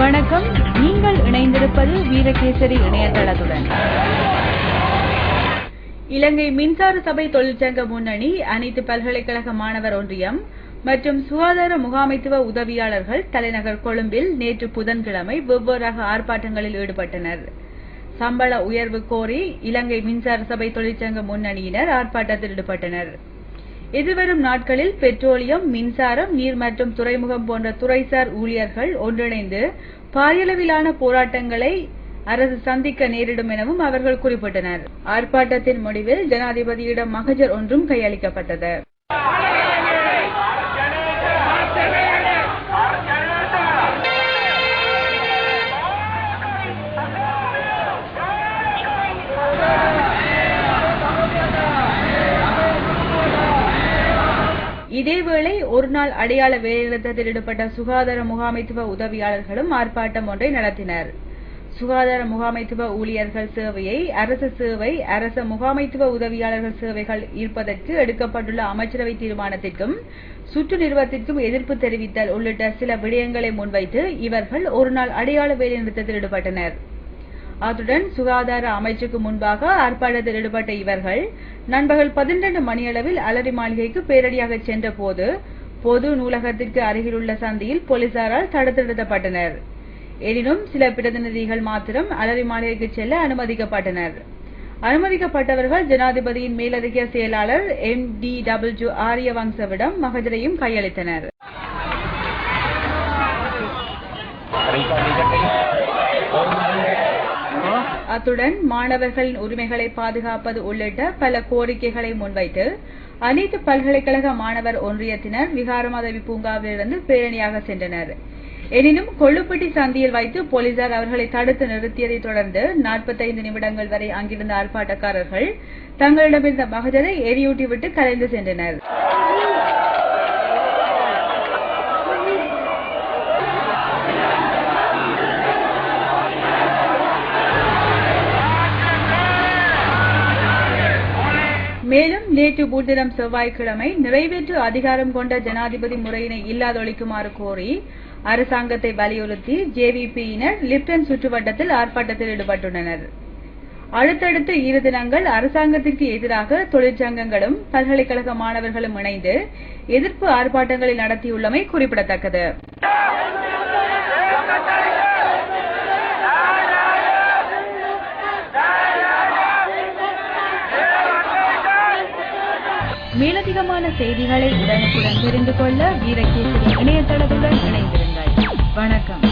வணக்கம். நீங்கள் இணைந்திருப்பது வீரகேசரி இணையதளத்துடன். இலங்கை மின்சார சபை தொழிற்சங்க முன்னணி, அனைத்து பல்கலைக்கழக மாணவர் ஒன்றியம் மற்றும் சுகாதார முகாமைத்துவ உதவியாளர்கள் தலைநகர் கொழும்பில் நேற்று புதன்கிழமை வெவ்வேறாக ஆர்ப்பாட்டங்களில் ஈடுபட்டனர். சம்பள உயர்வு கோரி இலங்கை மின்சார சபை தொழிற்சங்க முன்னணியினர் ஆர்ப்பாட்டத்தில் ஈடுபட்டனர். எதிர்வரும் நாட்களில் பெட்ரோலியம், மின்சாரம், நீர் மற்றும் துறைமுகம் போன்ற துறைசார் ஊழியர்கள் ஒன்றிணைந்து பாரியளவிலான போராட்டங்களை அரசு சந்திக்க நேரிடும் எனவும் அவர்கள் குறிப்பிட்டனர். ஆர்ப்பாட்டத்தின் முடிவில் ஜனாதிபதியிடம் மகஜர் ஒன்றும் கையளிக்கப்பட்டது. இதேவேளை ஒருநாள் அடையாள வேலைநிறுத்தத்தில் ஈடுபட்ட சுகாதார முகாமைத்துவ உதவியாளர்களும் ஆர்ப்பாட்டம் ஒன்றை நடத்தினர். சுகாதார முகாமைத்துவ ஊழியர்கள் சேவையை அரசு சேவை, அரச முகாமைத்துவ உதவியாளர்கள் சேவைகள் ஈர்ப்பதற்கு எடுக்கப்பட்டுள்ள அமைச்சரவை தீர்மானத்திற்கும் சுற்று நிறுவனத்திற்கும் எதிர்ப்பு தெரிவித்தல் உள்ளிட்ட சில விடயங்களை முன்வைத்து இவர்கள் ஒருநாள் அடையாள வேலைநிறுத்தத்தில் ஈடுபட்டனர். அத்துடன் சுகாதார அமைச்சுக்கு முன்பாக ஆர்ப்பாட்டத்தில் ஈடுபட்ட இவர்கள் நண்பகல் 12 மணியளவில் அலரி மாளிகைக்கு பேரடியாக சென்ற போது பொது நூலகத்திற்கு அருகிலுள்ள சந்தியில் போலீசாரால் தடுத்து நிறுத்தப்பட்டனர். எனினும் சில பிரதிநிதிகள் மாத்திரம் அலரி மாளிகைக்கு செல்ல அனுமதிக்கப்பட்டனர். அனுமதிக்கப்பட்டவர்கள் ஜனாதிபதியின் மேலதிக செயலாளர் MDW ஆரியவங்சவிடம் மகஜரையும் கையளித்தனர். அத்துடன் மாணவர்களின் உரிமைகளை பாதுகாப்பது உள்ளிட்ட பல கோரிக்கைகளை முன்வைத்து அனைத்து பல்கலைக்கழக மாணவர் ஒன்றியத்தினர் விகாரமாதேவி பூங்காவிலிருந்து பேரணியாக சென்றனர். எனினும் கொள்ளுப்பட்டி சந்தியில் வைத்து போலீசார் அவர்களை தடுத்து நிறுத்தியதை தொடர்ந்து 45 நிமிடங்கள் வரை அங்கிருந்த ஆர்ப்பாட்டக்காரர்கள் தங்களிடமிருந்த மகஜரை எரியூட்டிவிட்டு கலைந்து சென்றனர். மேலும் நேற்று முன்தினம் செவ்வாய்க்கிழமை நிறைவேற்று அதிகாரம் கொண்ட ஜனாதிபதி முறையினை இல்லாதொழிக்குமாறு கோரி அரசாங்கத்தை வலியுறுத்தி JVP-யினர் லிப்டன் சுற்றுவட்டத்தில் ஆர்ப்பாட்டத்தில் ஈடுபட்டுள்ளனர். அடுத்தடுத்த 2 தினங்கள் அரசாங்கத்திற்கு எதிராக தொழிற்சங்கங்களும் பல்கலைக்கழக மாணவர்களும் இணைந்து எதிர்ப்பு ஆர்ப்பாட்டங்களை நடத்தியுள்ளமை குறிப்பிடத்தக்கது. மேலதிகமான செய்திகளை உடனுக்குடன் தெரிந்து கொள்ள வீரகேசரி இணையதளத்துடன் இணைந்திருங்கள். வணக்கம்.